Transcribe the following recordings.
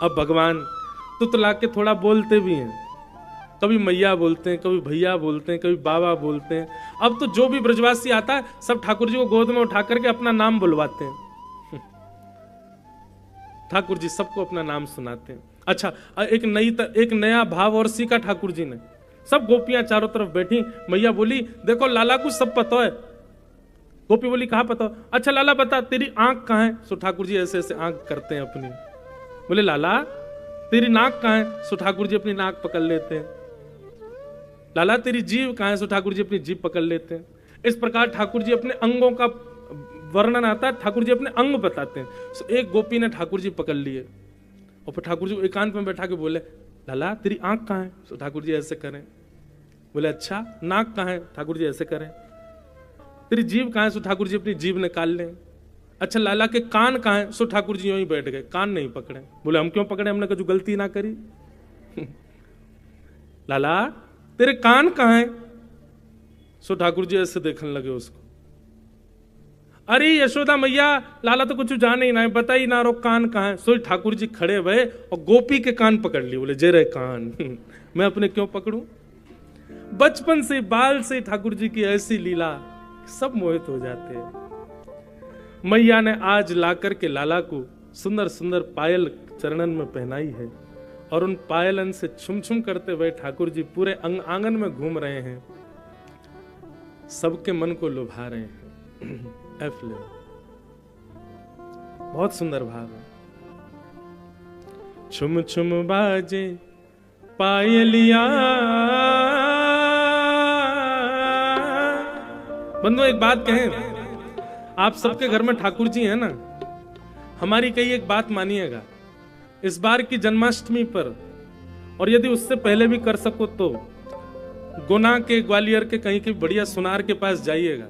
अब भगवान तुतला के थोड़ा बोलते भी हैं, कभी मैया बोलते हैं, कभी भैया बोलते हैं, कभी बाबा बोलते हैं। अब तो जो भी ब्रजवासी आता है सब ठाकुर जी को गोद में उठा करके अपना नाम बुलवाते हैं। ठाकुर जी सबको अपना नाम सुनाते हैं। अच्छा, एक नया भाव और सीखा ठाकुर जी ने। सब गोपियां चारों तरफ बैठी, मैया बोली देखो लाला को सब पता है। गोपी बोली कहाँ पता? अच्छा लाला बता तेरी आंख कहाँ है? सो ठाकुर जी ऐसे ऐसे आंख करते हैं अपनी। बोले लाला तेरी नाक कहाँ है? सो ठाकुर जी अपनी नाक पकड़ लेते हैं। लाला तेरी जीभ कहाँ है? सो ठाकुर जी अपनी जीभ पकड़ लेते हैं। इस प्रकार ठाकुर जी अपने अंगों का वर्णन आता है, ठाकुर जी अपने अंग बताते हैं। सो एक गोपी ने ठाकुर जी पकड़ लिए और फिर ठाकुर जी को एकांत में बैठा के बोले लाला तेरी आंख कहाँ है? सो ठाकुर जी ऐसे करें। बोले अच्छा नाक कहाँ है? ठाकुर जी ऐसे करें। तेरी जीभ कहाँ है? सो ठाकुर जी अपनी जीभ निकाल लें। अच्छा लाला के कान कहाँ है? सो ठाकुर जी यूं ही बैठ गए, कान नहीं पकड़े। बोले हम क्यों पकड़े, हमने कुछ गलती ना करी। लाला तेरे कान कहाँ है? सो ठाकुर जी ऐसे देखने लगे उसको। अरे यशोदा मैया लाला तो कुछ जाने ही ना है, बता ही ना रो कान कहाँ है। सो ठाकुर जी खड़े भये और गोपी के कान पकड़ लिए। बोले जे रे कान मैं अपने क्यों पकड़ूं? बचपन से बाल से ठाकुर जी की ऐसी लीला, सब मोहित हो जाते हैं। मैया ने आज लाकर के लाला को सुंदर सुंदर पायल चरणन में पहनाई है और उन पायलन से छुम छुम करते हुए ठाकुर जी पूरे आंगन में घूम रहे हैं, सबके मन को लुभा रहे हैं। बहुत सुंदर भाव है। छुम छुम बाजे पायलिया। बंधु एक बात कहें, आप सबके घर में ठाकुर जी हैं ना, हमारी कई एक बात मानिएगा, इस बार की जन्माष्टमी पर और यदि उससे पहले भी कर सको तो गुना के ग्वालियर के कहीं के बढ़िया सुनार के पास जाइएगा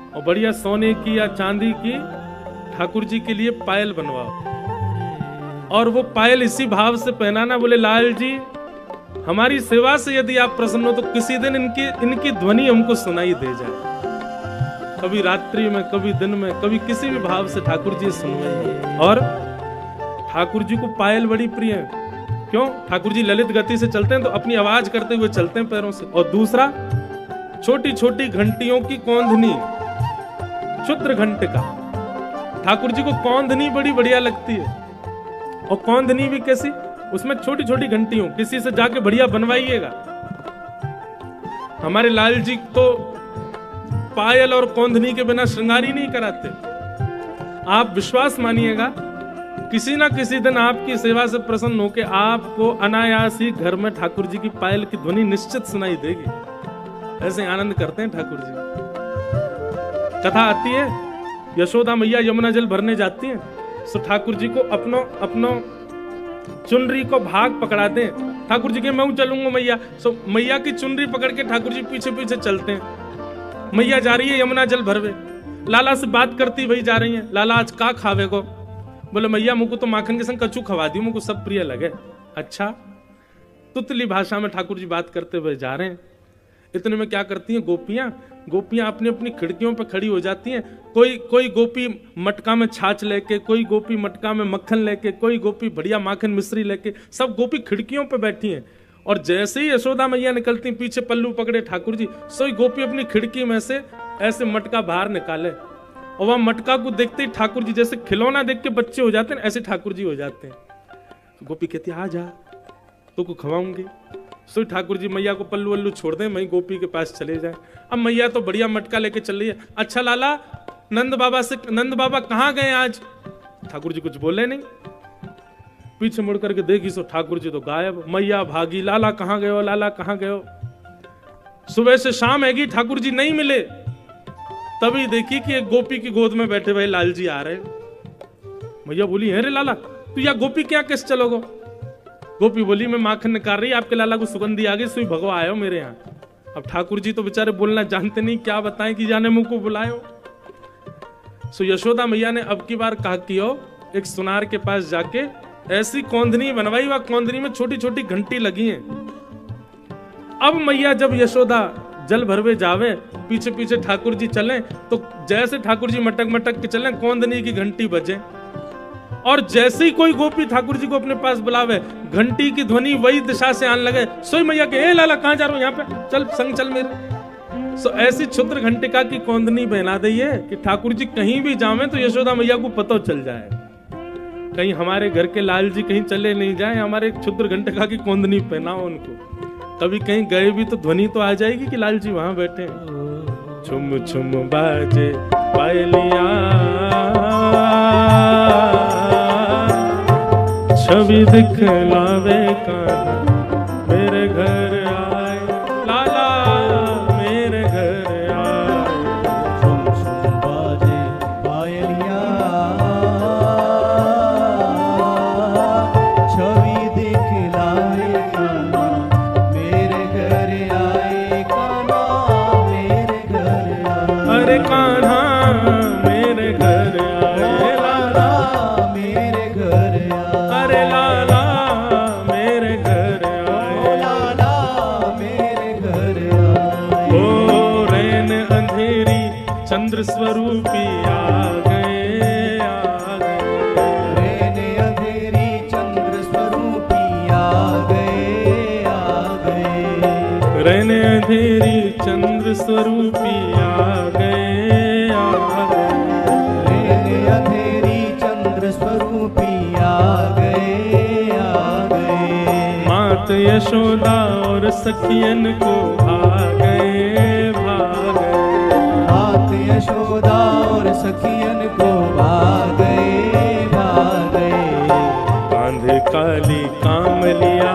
और बढ़िया सोने की या चांदी की ठाकुर जी के लिए पायल बनवाओ और वो पायल इसी भाव से पहनाना, बोले लाल जी हमारी सेवा से यदि आप प्रसन्न हो तो किसी दिन इनकी ध्वनि हमको सुनाई दे जाए। कभी रात्रि में, कभी दिन में, कभी किसी भी भाव से ठाकुर जी सुनवाइए। और ठाकुर जी को पायल बड़ी प्रिय है। क्यों? ठाकुर जी ललित गति से चलते हैं तो अपनी आवाज करते हुए चलते हैं पैरों से। और दूसरा, छोटी छोटी घंटियों की कौंधनी, क्षुद्र घंटिका, ठाकुर जी को कौंधनी बड़ी बढ़िया लगती है। और कौंधनी भी कैसी? उसमें छोटी छोटी घंटियों, किसी से जाके बढ़िया बनवाइएगा। हमारे लाल जी तो पायल और कौंधनी के बिना श्रृंगार ही नहीं कराते। आप विश्वास मानिएगा, किसी ना किसी दिन आपकी सेवा से प्रसन्न होकर आपको अनायास ही घर में ठाकुर जी की पायल की ध्वनि निश्चित सुनाई देगी। ऐसे आनंद करते हैं ठाकुर जी। कथा आती है, यशोदा मैया यमुना जल भरने जाती हैं, सो ठाकुर जी को अपनो चुनरी को भाग पकड़ा दें। ठाकुर जी के मैं चलूंगा मैया, सो मैया की चुनरी पकड़ के ठाकुर जी पीछे पीछे चलते हैं। मैया जा रही है यमुना जल भरवे, लाला से बात करती वही जा रही है, लाला आज का खावे को? बोले मैया मुझको तो माखन के संग कचू खवा दी, मुझको सब प्रिय लगे। अच्छा, तुतली भाषा में ठाकुर जी बात करते हुए जा रहे हैं। इतने में क्या करती हैं गोपियां अपनी अपनी खिड़कियों पर खड़ी हो जाती हैं। कोई गोपी मटका में छाछ लेके, कोई गोपी मटका में मक्खन लेके, कोई गोपी बढ़िया माखन मिश्री लेके, सब गोपी खिड़कियों पे बैठी हैं। और जैसे ही यशोदा मैया निकलती पीछे पल्लू पकड़े ठाकुर जी, सोई गोपी अपनी खिड़की में से ऐसे मटका बाहर निकाले और वह मटका को देखते ही ठाकुर जी जैसे खिलौना देख के बच्चे हो जाते हैं, ऐसे ठाकुर जी हो जाते हैं। गोपी कहती आ जा तो को खवाऊंगी। सो ठाकुर जी मैया को पल्लू वल्लू छोड़ दें, वहीं गोपी के पास चले जाएं। अब मैया तो बढ़िया मटका लेके चल रही है। अच्छा लाला, नंद बाबा कहाँ गए आज? ठाकुर जी कुछ बोले नहीं, पीछे मुड़ करके देखी सो ठाकुर जी तो गायब। मैया भागी, लाला कहाँ गए हो, लाला कहाँ गए हो? सुबह से शाम हैगी, ठाकुर जी नहीं मिले। तभी देखी कि एक गोपी की गोद में बैठे हुए लाल जी आ रहे। मैया बोली है रे लाला, तू या गोपी क्या कैसे चलोगो? गोपी बोली मैं माखन निकाल रही, आपके लाला को सुगंधी आ गई, सुई भगवा आयो मेरे यहाँ। अब ठाकुर जी तो बेचारे बोलना जानते नहीं, क्या बताएं कि जाने मुंह को बुलायो। सो यशोदा मैया ने अब की बार कहा कि एक सुनार के पास जाके ऐसी कौंधनी बनवाई, वह कौंधनी में छोटी छोटी घंटी लगी हैं। अब मैया जब यशोदा जल भरवे जावे, पीछे पीछे ठाकुर जी चले, तो जैसे ठाकुर जी मटक मटक के चले, कौंधनी की घंटी बजे। और जैसे ही कोई गोपी ठाकुर जी को अपने पास बुलावे, घंटी की ध्वनि वही दिशा से आने लगे, सोई मैया के, ए लाला कहां जा रहा हूं, यहाँ पे चल, संग चल मेरे। सो ऐसी क्षुद्र घंटिका की कौंदनी बना दी है कि ठाकुर जी कहीं भी जावे तो यशोदा मैया को पता चल जाए, कहीं हमारे घर के लाल जी कहीं चले नहीं जाए, हमारे क्षुद्र घंटिका की कौंदनी पहनाओ उनको। कभी कहीं गए भी तो ध्वनि तो आ जाएगी कि लाल जी वहां बैठे। छुम छुम बाजे पायलिया, छवि दिखलावे कान्हा, मेरे घर आए लाला, मेरे घर आए। छुम छुम बाजे पायलिया, छवि दिखलावे कान्हा, मेरे घर आए कान्हा, मेरे घर आए। अरे कान्हा मेरे घर आए लाला, मेरे घर आए। अरे लाला मेरे घर आए, लाला मेरे घर आए। ओ रैन अंधेरी चंद्र स्वरूपी आ गए, आ गए। रैन अंधेरी चंद्र स्वरूपी आ गए, आ गए। रैन अंधेरी चंद्र स्वरूपी आ गए, आ गए। रैन अंधेरी चंद्र स्वरूपी आ गए, आ गए। मात यशोदा और सखियन को भागे, भागे। मात यशोदा और सखियन को भागे, भागे। कांधे काली कामलिया,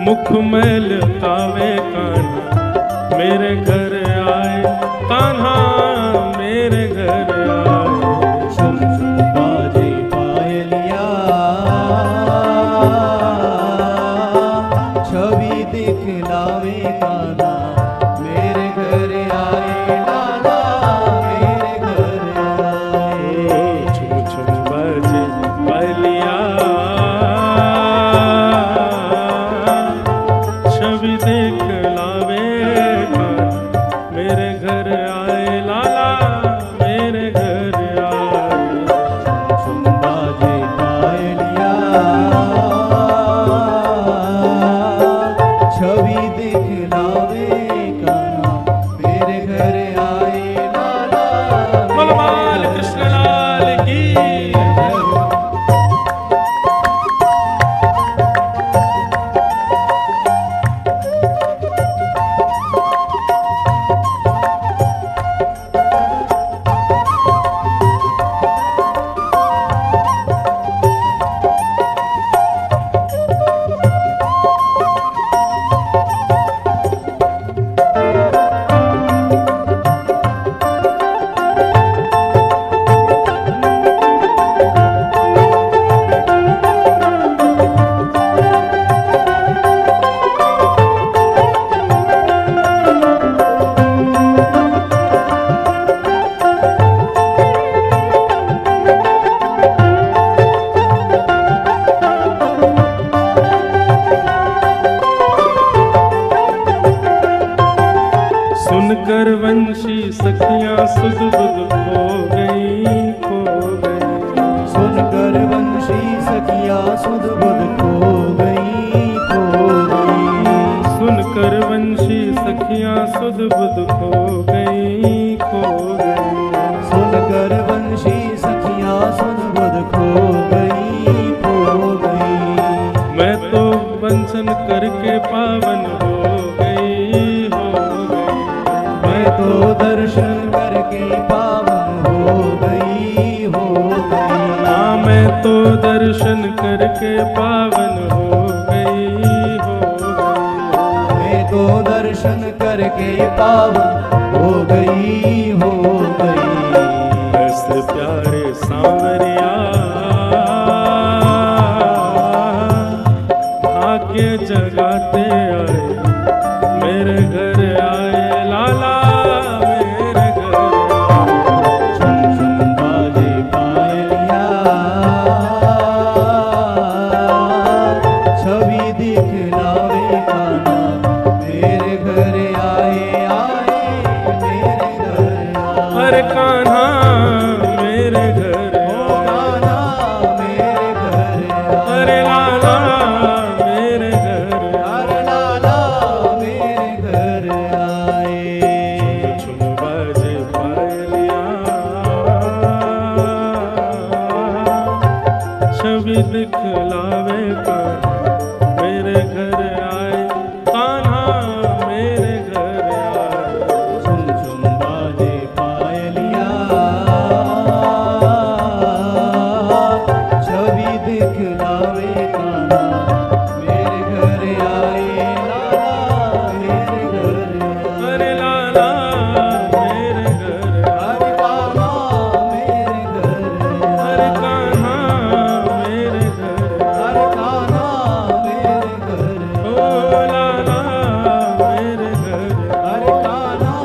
मुख मैल कावे कान्हा, मेरे घर आए कान्हा, मेरे घर आए। छुम छुम बाजे पायलिया, छवि दिखलावे कान्हा, मेरे घर आए लाला, मेरे घर आए। छुम छुम बाजे पायलिया, छवि दिखलावे कान्हा, मेरे घर आए लाला, मेरे घर आए। छुम बाजे पायलिया, छवि दिखलावे कान्हा, मेरे घर आए लाला, बलवान कृष्ण लाल की। सुनकर वंशी सखियां सुध बुध खो गई, खो गई। सुनकर वंशी सखिया सुध बुध खो गई, खो गई। सुनकर वंशी सखियां सुध बुध खो गई, खो गई। सुनकर वंशी सखिया सुध बुध खो गई, खो गई। मैं तो वंचन करके पावन हो गई, हो गई। मैं तो दर्शन करके पावन हो गई, हो गई। हाँ मैं तो दर्शन करके पावन हो गई, हो गई। मैं तो दर्शन करके पावन हो गई, हो गई। ऐसे प्यारे सांवरिया भाग्य जगाते आए, मेरे घर आए लाला, मेरे घर आए। छुम छुम बाजे पायलिया, छवि दिखलावे कान्हा, मेरे घर आए, आए मेरे घर छवि दिखलावे कान्हा मेरे घर आए, कान्हा मेरे घर आए। झुम झुम बाजे पायलिया, छवि दिखलावे कान्हा मेरे घर आए, लाला मेरे घर आए। अरे लाला मेरे घर आए, अरे कान्हा मेरे घर, अरे कान्हा मेरे घर, अरे कान्हा मेरे घर, ओ लाला मेरे घर, अरे कान्हा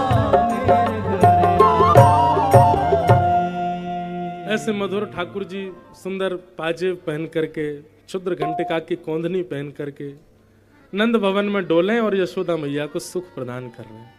मेरे घर। ऐसे मधुर ठाकुर जी सुंदर पाजेब पहन करके, क्षुद्र घंटिका की कोंधनी पहन करके नंद भवन में डोले और यशोदा मैया को सुख प्रदान कर रहे हैं।